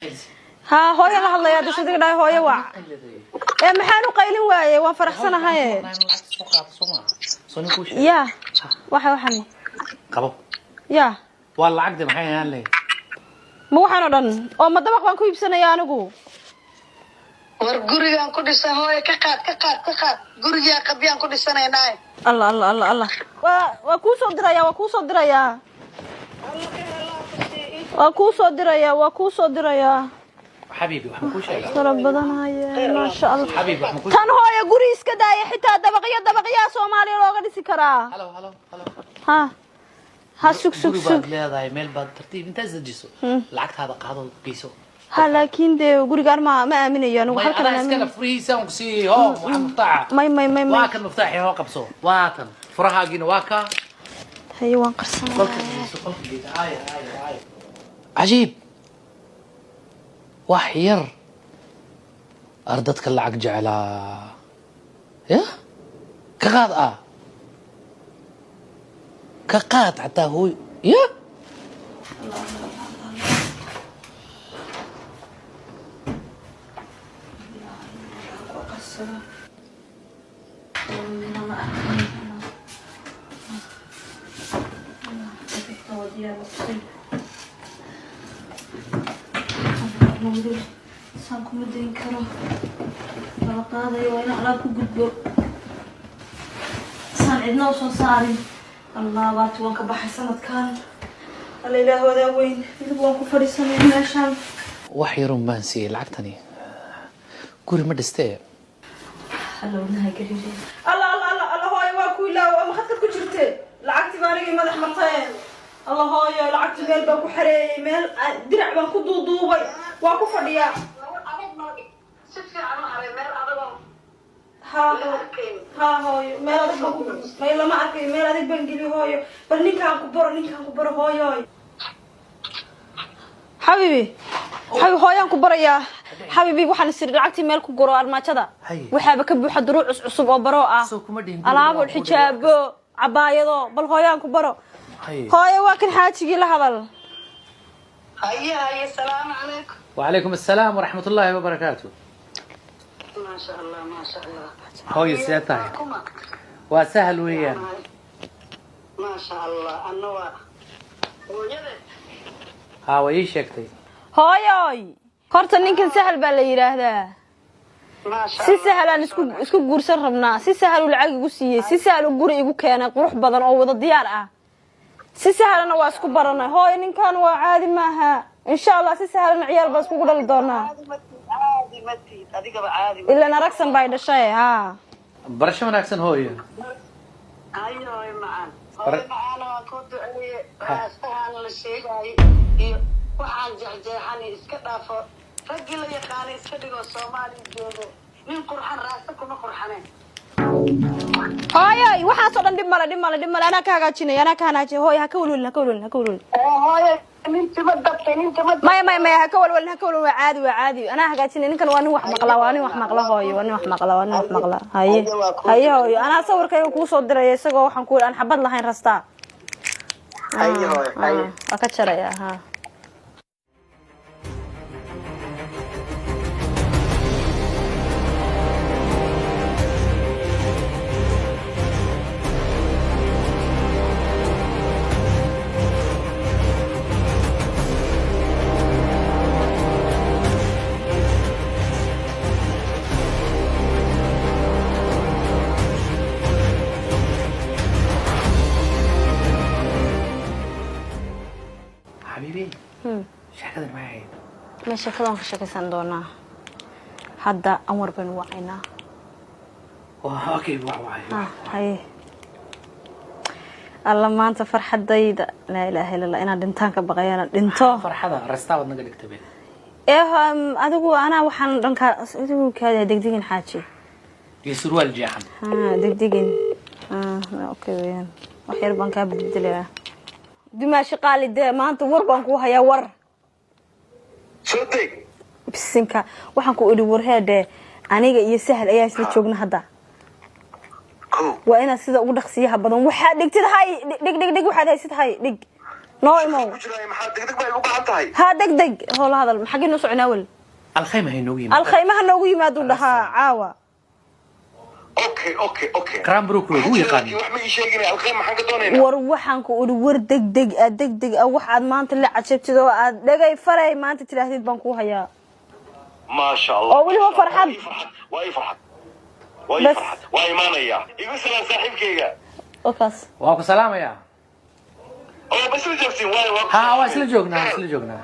ها هوي الله الله يا دشتك داي هوي وع ما حانو قايلين وايه وان فرحسنahay يا waxani qabo يا waa lacagta maxay aan leeyahay ma waxaan oo dhan oo ma dabaq baan ku iibsanayaa anigu war gurigan ku dhisan hooyo ka qaad guriga qabiyaan ku dhisanaynaa الله الله الله الله waa ku soo diraya حبيبي waxaan ku sheegaa tara badanaya ma sha Allah حبيبي waxaan ku tan hooyo guri iska daaya xitaa dabaqya Soomaaliya looga dhisi karaa halo ha sug leedahay meel baad tartiib inta sajiso lacagtaada qaado qiiso ha laakiin de gurigaan ma aaminayo anigu halkan aan iska furiisan ku sii oo waxaan muftax may waa kan muftaxi oo qabso waa tan furahaagina waa ka hayo waan qarsanaa عجيب وحير أردتك اللعق جعلها يا كغاد كقاد حتى هو يا سانكم مدين كرو لو قاداي وين على ku gudbo san cidna soo saarin Allah baad waan ka baxay sanadkan alla ilaahooda weyn dib waan ku fadhiisanay meeshan wax yarun baan siiyay lacagtani guri ma dhistay alla wanahay gariire alla hooyo waa ku ilaaw ama khadka ku jirtay lacagti baanigi madax marteen alla hooyo lacagti meel baan ku xareeyay meel dirac baan ku duuduubay waa ku fadhiyaa ها هاي ما لما أركي ما لديك بنجلي هاي بل نيكان كبر هاي حبيبي هاي كبر يا حبيبي وحنا نصير لعبتي مالك كجرو أرما كذا وحابك بوحد دروع عصب أبراء ألعاب الحجاب عباية بل هاي كبر هاي واكن حاجة لها بل هيا السلام عليكم وعليكم السلام ورحمة الله وبركاته ما شاء الله هاي سياتاي وسهل ويان ما شاء الله أنا ها وي شكتي هاي horta ninkan sahal baa la yiraahdaa si sahal aan isku guursan rabnaa si sahal uu lacag igu siiyay si sahal uu guri igu keenay qurux badan oo wada diyaar ah si sahalna waa isku baranay hooy ninkan waa caadi maaha insha Allah si sahalna ciyaar baa isku dhali doonaa عادي متي adiga ba caadi illa naragsan bay dhashay ha barasho wanaagsan hooyo ayo macaan waa ku duceeyay astaan la sheegay iyo waxaan jeexjeexan iska dhaafo rag la yaqaan iska dhigo Soomaali joogo nin qurxan raasta kuma qurxaneen hooy waxa soo dhan dhib male ana ka hagaajinay hooy ha ka walwalna hooy ninka ma dabtay ما هكا ولا عادي أنا هقاتني إنك واني واحد مقلا هاي واني واحد مقلا هاي أنا أصور كي يكون صدر يسقى وحنقول أنا حبض لهين رستا هاي أكتر يا ها حبيبي شكرا معي ماشي كلام خشك سندونا هذا أمر بين وعينا اوكي واعي هاي الله ما أنت فرحة ضيدة لا إله إلا الله أنا دنتانك بغيانا دنتو فرحة رستا ودنا قلت تبين أدقو أنا وحن دنك أدقو كذا دقدقين حاجي يسروا الجاحن دقدقين أوكي وين وحير بنكا بدلها دماشي قال لي ما أنت وربانكو هيا ور صدق بسنكا waxaan ku iri war heede aniga iyo sahal ayaa isla joogna hadda waa ina sida ugu dhaqsiyaha badan waxa dhigtid hay dhig waxa haysid hay dhig noo imow maxaa degdeg bay ugu baahan tahay ha degdeg hoola hadal maxaa noo soconaa wal الخيمة هي نوغي ما alkhaymaha noogu yimaado dhahaa caawa okay كرام بروك لو يقان wax ma ii sheegin alkhayma maxaan ka doonaynaa war waxaan ku uri war degdeg waxaad maanta la cajabtid oo aad dhagay faray maanta tiraahdid baan ku hayaa ما شاء الله oo waliba farxad واي فرحت واي مانيا يقول سلام صاحبكيga okaas واكو سلام يا oo bas la joogtiin waay ها واسلا جوجنا